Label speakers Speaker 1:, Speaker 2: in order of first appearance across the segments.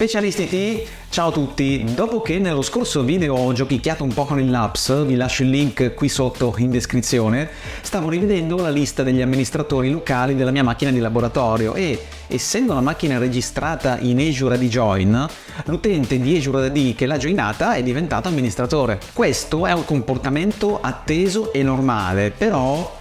Speaker 1: Specialisti IT, ciao a tutti! Dopo che nello scorso video ho giochicchiato un po' con il Labs, vi lascio il link qui sotto in descrizione, stavo rivedendo la lista degli amministratori locali della mia macchina di laboratorio e, essendo la macchina registrata in Azure AD Join, l'utente di Azure AD che l'ha joinata è diventato amministratore. Questo è un comportamento atteso e normale, però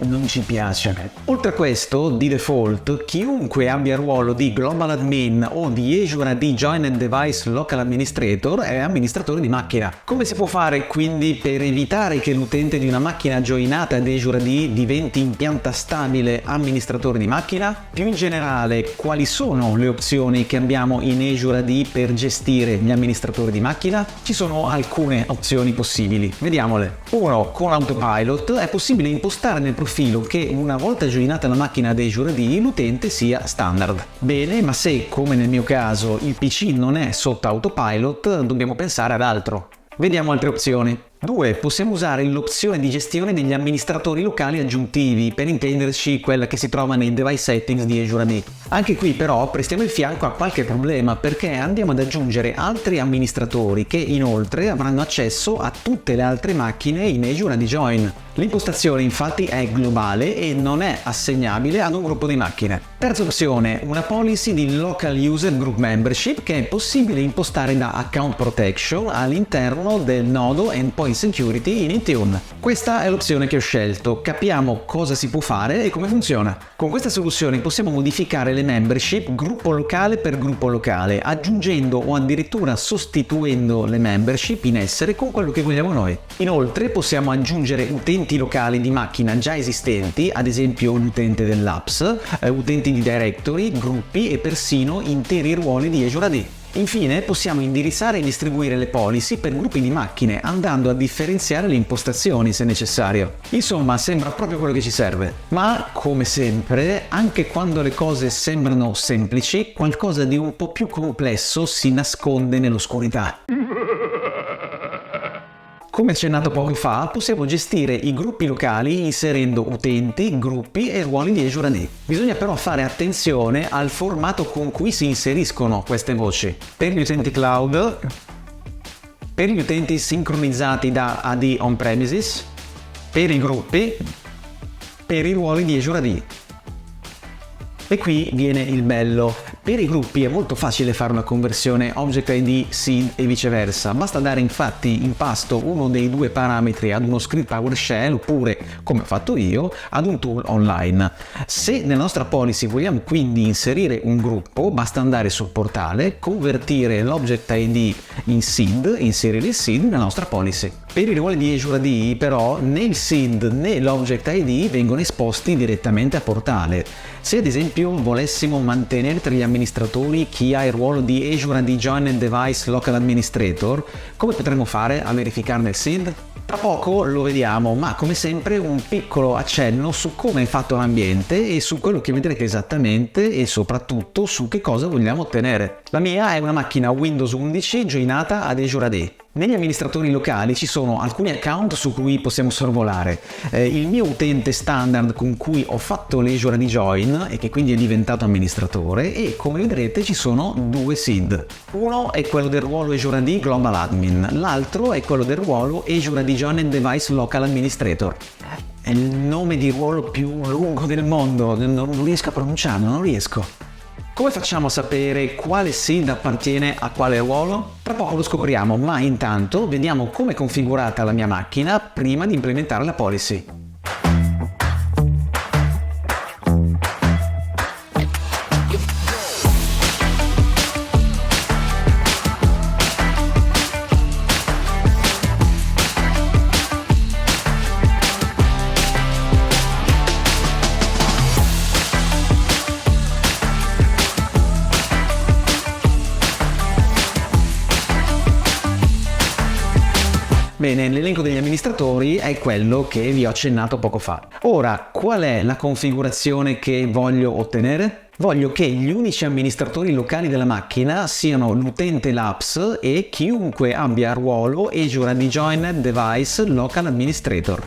Speaker 1: non ci piace. Oltre a questo, di default, chiunque abbia il ruolo di Global Admin o di Azure AD Joined Device Local Administrator è amministratore di macchina. Come si può fare quindi per evitare che l'utente di una macchina joinata ad Azure AD diventi in pianta stabile amministratore di macchina? Più in generale, quali sono le opzioni che abbiamo in Azure AD per gestire gli amministratori di macchina? Ci sono alcune opzioni possibili, vediamole. 1. Con Autopilot è possibile impostare nel profilo che una volta joinata la macchina ad Azure AD l'utente sia standard. Bene, ma se, come nel mio caso, il PC non è sotto Autopilot, dobbiamo pensare ad altro. Vediamo altre opzioni. 2. Possiamo usare l'opzione di gestione degli amministratori locali aggiuntivi, per intenderci quella che si trova nei device settings di Azure AD. Anche qui però prestiamo il fianco a qualche problema perché andiamo ad aggiungere altri amministratori che inoltre avranno accesso a tutte le altre macchine in Azure AD Join. L'impostazione infatti è globale e non è assegnabile ad un gruppo di macchine. Terza opzione, una policy di Local User Group Membership che è possibile impostare da Account Protection all'interno del nodo Endpoint Security in Intune. Questa è l'opzione che ho scelto. Capiamo cosa si può fare e come funziona. Con questa soluzione possiamo modificare le membership gruppo locale per gruppo locale, aggiungendo o addirittura sostituendo le membership in essere con quello che vogliamo noi. Inoltre possiamo aggiungere utenti locali di macchina già esistenti, ad esempio l'utente dell'apps, utenti di directory, gruppi e persino interi ruoli di Azure AD. Infine possiamo indirizzare e distribuire le policy per gruppi di macchine andando a differenziare le impostazioni se necessario. Insomma, sembra proprio quello che ci serve. Ma, come sempre, anche quando le cose sembrano semplici, qualcosa di un po' più complesso si nasconde nell'oscurità. Come accennato poco fa, possiamo gestire i gruppi locali inserendo utenti, gruppi e ruoli di Azure AD. Bisogna però fare attenzione al formato con cui si inseriscono queste voci. Per gli utenti cloud, per gli utenti sincronizzati da AD on-premises, per i gruppi, per i ruoli di Azure AD. E qui viene il bello. Per i gruppi è molto facile fare una conversione Object ID, SID e viceversa. Basta dare infatti in pasto uno dei due parametri ad uno script PowerShell oppure, come ho fatto io, ad un tool online. Se nella nostra policy vogliamo quindi inserire un gruppo, basta andare sul portale, convertire l'Object ID in SID e inserire il SID nella nostra policy. Per i ruoli di Azure AD però né il SID né l'Object ID vengono esposti direttamente a portale. Se ad esempio volessimo mantenere tra gli amministratori chi ha il ruolo di Azure AD Joined Device Local Administrator, come potremmo fare a verificarne il SID? Tra poco lo vediamo, ma come sempre un piccolo accenno su come è fatto l'ambiente e su quello che vedrete esattamente e soprattutto su che cosa vogliamo ottenere. La mia è una macchina Windows 11 joinata ad Azure AD. Negli amministratori locali ci sono alcuni account su cui possiamo sorvolare. Il mio utente standard con cui ho fatto l'Azure AD Join e che quindi è diventato amministratore e come vedrete ci sono due SID. Uno è quello del ruolo Azure AD Global Admin, l'altro è quello del ruolo Azure AD Joined Device Local Administrator. È il nome di ruolo più lungo del mondo, non riesco a pronunciarlo, non riesco. Come facciamo a sapere quale SID appartiene a quale ruolo? Tra poco lo scopriamo, ma intanto vediamo come è configurata la mia macchina prima di implementare la policy. Bene, l'elenco degli amministratori è quello che vi ho accennato poco fa. Ora, qual è la configurazione che voglio ottenere? Voglio che gli unici amministratori locali della macchina siano l'utente Labs e chiunque abbia ruolo Azure AD Joined Device Local Administrator.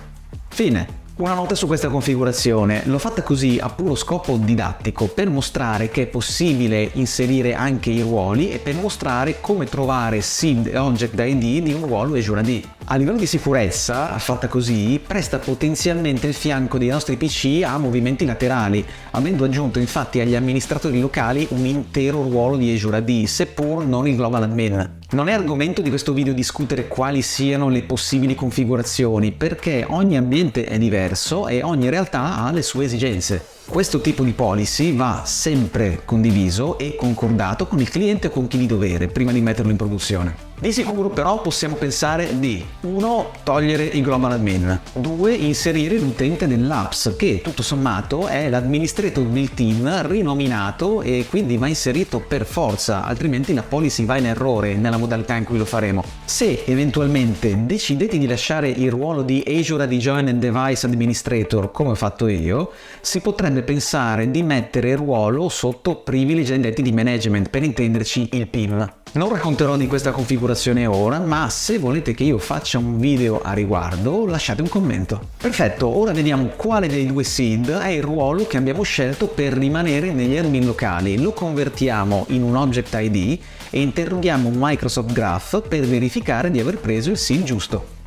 Speaker 1: Fine. Una nota su questa configurazione, l'ho fatta così a puro scopo didattico per mostrare che è possibile inserire anche i ruoli e per mostrare come trovare SID e Object ID di un ruolo Azure AD. A livello di sicurezza, fatta così, presta potenzialmente il fianco dei nostri PC a movimenti laterali, avendo aggiunto infatti agli amministratori locali un intero ruolo di Azure AD, seppur non il Global Admin. Non è argomento di questo video discutere quali siano le possibili configurazioni, perché ogni ambiente è diverso e ogni realtà ha le sue esigenze. Questo tipo di policy va sempre condiviso e concordato con il cliente o con chi di dovere prima di metterlo in produzione. Di sicuro però possiamo pensare di 1. Togliere il Global Admin, 2. Inserire l'utente dell'apps che tutto sommato è l'administrator del team rinominato e quindi va inserito per forza, altrimenti la policy va in errore nella modalità in cui lo faremo. Se eventualmente decidete di lasciare il ruolo di Azure AD Joined Device Administrator come ho fatto io, si potrebbe pensare di mettere il ruolo sotto Privilege Identity Management, per intenderci il PIM. Non racconterò di questa configurazione ora, ma se volete che io faccia un video a riguardo, lasciate un commento. Perfetto, ora vediamo quale dei due SID è il ruolo che abbiamo scelto per rimanere negli admin locali. Lo convertiamo in un Object ID e interroghiamo Microsoft Graph per verificare di aver preso il SID giusto.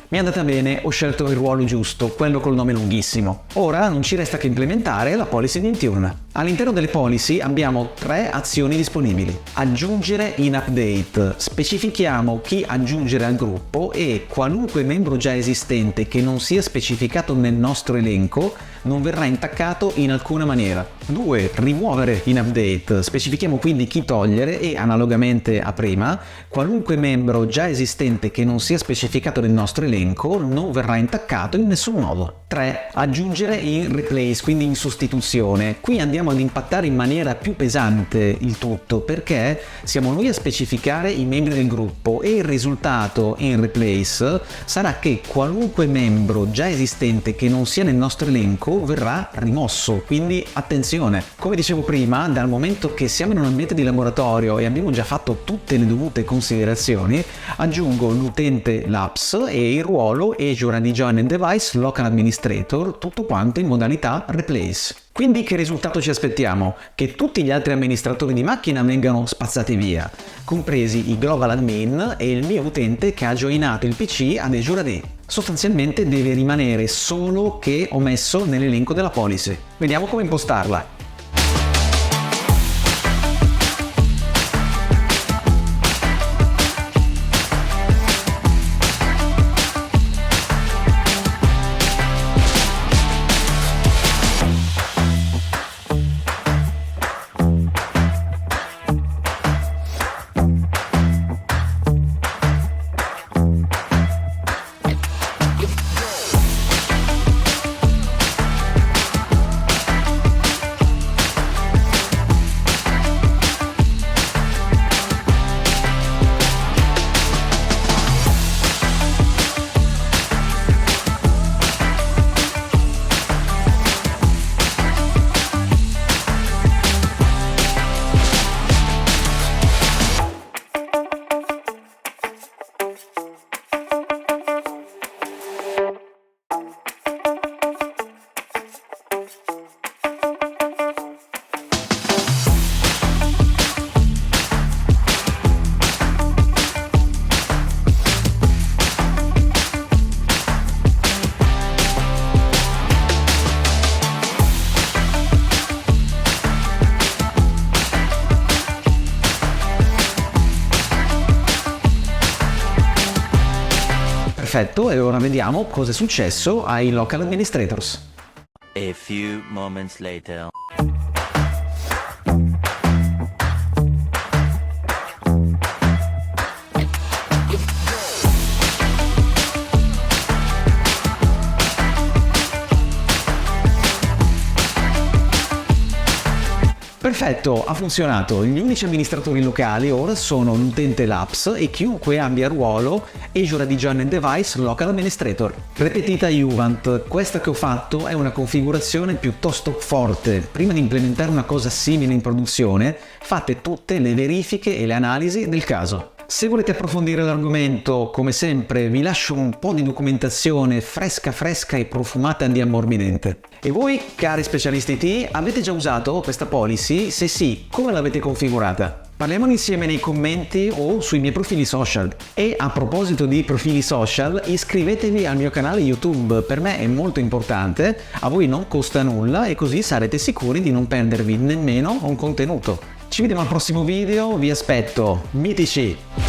Speaker 1: Mi è andata bene, ho scelto il ruolo giusto, quello col nome lunghissimo. Ora non ci resta che implementare la policy di Intune. All'interno delle policy abbiamo 3 azioni disponibili. Aggiungere in update. Specifichiamo chi aggiungere al gruppo e qualunque membro già esistente che non sia specificato nel nostro elenco non verrà intaccato in alcuna maniera. 2. Rimuovere in update. Specifichiamo quindi chi togliere e, analogamente a prima, qualunque membro già esistente che non sia specificato nel nostro elenco non verrà intaccato in nessun modo. 3. Aggiungere in replace, quindi in sostituzione. Qui andiamo ad impattare in maniera più pesante il tutto, perché siamo noi a specificare i membri del gruppo e il risultato in replace sarà che qualunque membro già esistente che non sia nel nostro elenco verrà rimosso, quindi attenzione. Come dicevo prima, dal momento che siamo in un ambiente di laboratorio e abbiamo già fatto tutte le dovute considerazioni, aggiungo l'utente Labs e il ruolo Azure AD Joined Device Local Administrator, tutto quanto in modalità replace. Quindi che risultato ci aspettiamo? Che tutti gli altri amministratori di macchina vengano spazzati via, compresi i global admin e il mio utente che ha joinato il PC ad Azure AD. Sostanzialmente deve rimanere solo che ho messo nell'elenco della policy. Vediamo come impostarla. Perfetto, e ora vediamo cosa è successo ai local administrators.
Speaker 2: A few moments later.
Speaker 1: Perfetto, ha funzionato. Gli unici amministratori locali ora sono l'utente Labs e chiunque abbia ruolo Azure AD and Device Local Administrator. Repetita Juvent, questa che ho fatto è una configurazione piuttosto forte. Prima di implementare una cosa simile in produzione, fate tutte le verifiche e le analisi del caso. Se volete approfondire l'argomento, come sempre, vi lascio un po' di documentazione fresca e profumata di ammorbidente. E voi, cari specialisti IT, avete già usato questa policy? Se sì, come l'avete configurata? Parliamone insieme nei commenti o sui miei profili social. E a proposito di profili social, iscrivetevi al mio canale YouTube, per me è molto importante, a voi non costa nulla e così sarete sicuri di non perdervi nemmeno un contenuto. Ci vediamo al prossimo video, vi aspetto, mitici!